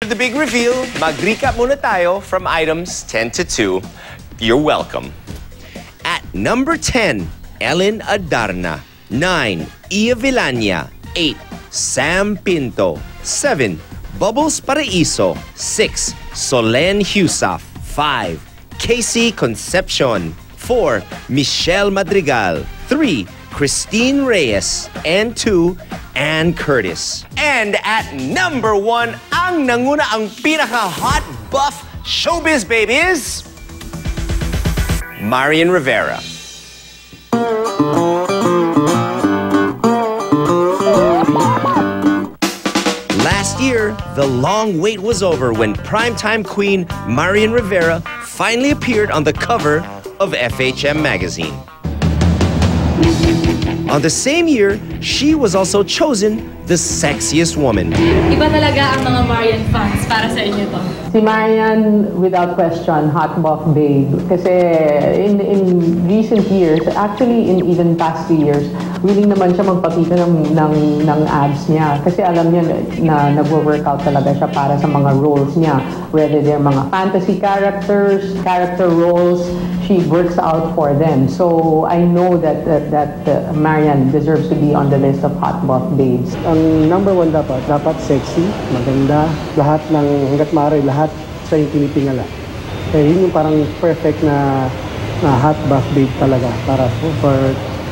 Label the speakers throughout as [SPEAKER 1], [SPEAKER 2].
[SPEAKER 1] The big reveal, mag-recap muna tayo from items 10 to 2. You're welcome. At number 10, Ellen Adarna. 9, Ia Villania. 8, Sam Pinto. 7, Bubbles Paraiso. 6, Solen Husaf. 5, Casey Concepcion. 4, Michelle Madrigal. 3, Christine Reyes. And 2, Ann Curtis. And at number 1, ang nanguna ang pinaka-hot buff showbiz babies, Marian Rivera. Last year, the long wait was over when primetime queen Marian Rivera finally appeared on the cover of FHM magazine. On the same year, she was also chosen the sexiest woman.
[SPEAKER 2] Iba talaga ang mga Marian fans para sa inyo to.
[SPEAKER 3] Si Marian, without question, hot buff babe. Kasi in recent years, actually in even past 2 years, willing naman siya magpakita ng abs niya. Kasi alam niya na nagwo-workout talaga siya para sa mga roles niya. Whether they're mga fantasy characters, character roles, she works out for them. So I know that Marian deserves to be on the list of hot buff babes.
[SPEAKER 4] Ang number 1 dapat sexy, maganda, lahat ng hanggat maaari, lahat sa yung tinitingala. Kaya yun yung parang perfect na hot buff babe talaga para for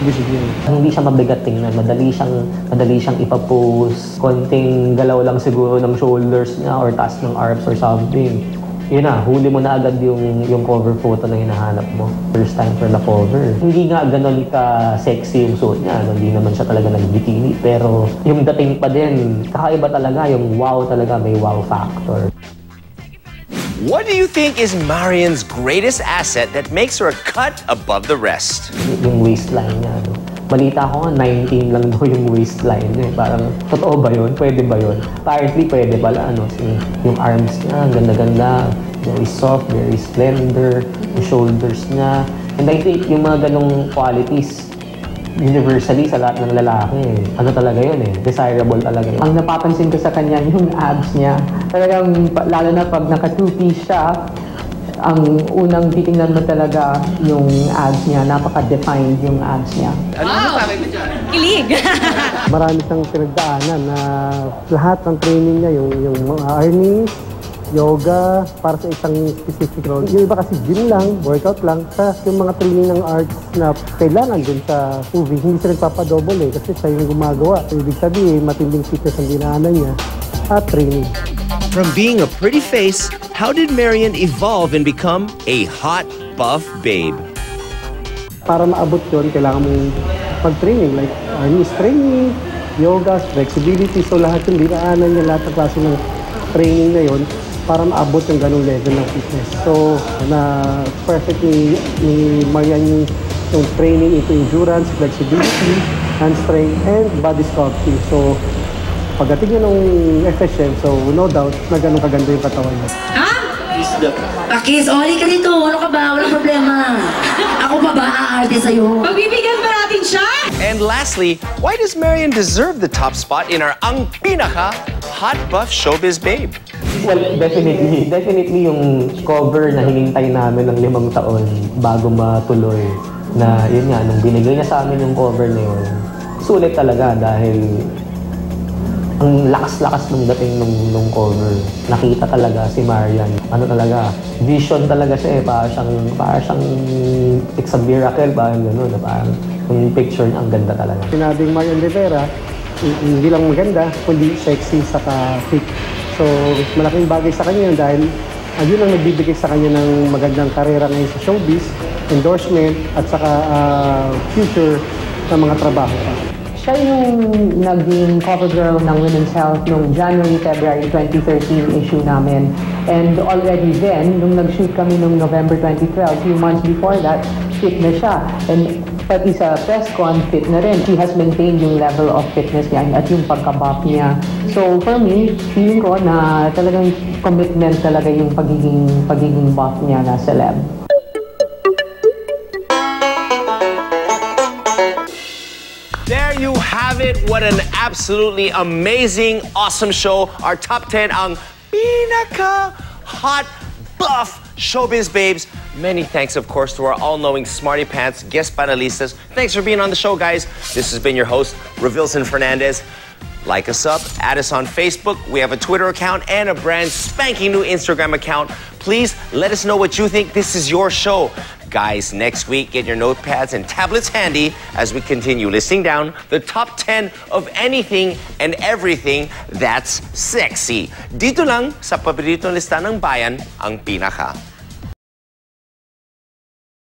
[SPEAKER 4] visibility.
[SPEAKER 5] Hindi siya mabigat tingnan, madali siyang ipapose, konting galaw lang siguro ng shoulders niya or taas ng arms or something. Yun na, huli mo na agad yung cover photo na hinahanap mo. First time for the cover. Hindi nga ganun ka-sexy yung suot niya. Hindi naman siya talaga nag-bikini. Pero yung dating pa din, kakaiba talaga. Yung wow talaga, may wow factor.
[SPEAKER 1] What do you think is Marian's greatest asset that makes her a cut above the rest?
[SPEAKER 5] Yung waistline niya. No? Balita ko nga, 19 lang daw yung waistline niya. Parang, totoo ba yun? Pwede ba yun? Apparently, pwede pala. Yung arms niya, ganda-ganda. Very soft, very slender. Yung shoulders niya. And I think yung mga ganong qualities, universally sa lahat ng lalaki, ano talaga yun desirable talaga yun.
[SPEAKER 3] Ang napapansin ko sa kanya, yung abs niya. Talagang, lalo na pag naka-two-piece siya, ang unang titingnan mo talaga yung abs niya. Napaka-defined yung abs niya.
[SPEAKER 2] Wow! Kilig!
[SPEAKER 4] Marami siyang pinagdaanan na lahat ng training niya, yung mga armies, yoga, para sa isang specific role. Yung iba kasi gym lang, workout lang. Sa yung mga training ng arts na kailangan dun sa movie, hindi siya nagpapadouble kasi siya yung gumagawa. So, ibig sabihin, matinding fitness ang dinaanan niya at training.
[SPEAKER 1] From being a pretty face, how did Marian evolve and become a hot buff babe?
[SPEAKER 4] Para maabot yun, kailangan mong pag-training, like armies training, yoga, flexibility. So lahat yung dinaanan niya, lahat ng klase ng training na yun para maabot yung ganung level ng fitness. So, perfect ni Marian yung training into endurance, flexibility, hand strength, and body sculpting. So, pagdating niya ng FHM, so no doubt na ganun kaganda yung katawan niya.
[SPEAKER 2] Ha?
[SPEAKER 6] Pakis, oli ka dito. Ano ka ba? Walang problema. Ako pa ba aarte sa'yo?
[SPEAKER 2] Pagbibigyan pa natin siya?
[SPEAKER 1] And lastly, why does Marian deserve the top spot in our ang pinaka hot buff showbiz babe?
[SPEAKER 5] Well, definitely yung cover na hinintay namin ng 5 taon bago matuloy. Na yun nga, nung binigay niya sa amin yung cover na yun, sulit talaga dahil ang lakas-lakas nung dating nung cover. Nakita talaga si Marian. Ano talaga, vision talaga siya para siyang it's a miracle, parang gano'n. Parang yung picture niya, ang ganda talaga.
[SPEAKER 4] Sinabing Marian Rivera, hindi lang maganda, kundi sexy saka fit. So, malaking bagay sa kanya yun dahil yun ang nagbibigay sa kanya ng magandang karera ngayon sa showbiz, endorsement, at saka future na mga trabaho pa.
[SPEAKER 3] Siya yung naging cover girl ng Women's Health noong January-February 2013 issue namin. And already then, nung nag-shoot kami noong November 2012, few months before that, fit na siya. And pati sa press con, fit na rin. He has maintained yung level of fitness niya at yung pagka-buff niya. So for me, feeling ko na talagang commitment talaga yung pagiging buff niya na celeb.
[SPEAKER 1] There you have it. What an absolutely amazing, awesome show. Our top 10 ang hot buff showbiz babes. Many thanks, of course, to our all-knowing Smarty Pants guest panelistas. Thanks for being on the show, guys. This has been your host, Revilson Fernandez. Like us up, add us on Facebook. We have a Twitter account and a brand spanking new Instagram account. Please let us know what you think. This is your show. Guys, next week, get your notepads and tablets handy as we continue listing down the top 10 of anything and everything that's sexy. Dito lang sa paboritong lista ng bayan, ang pinaka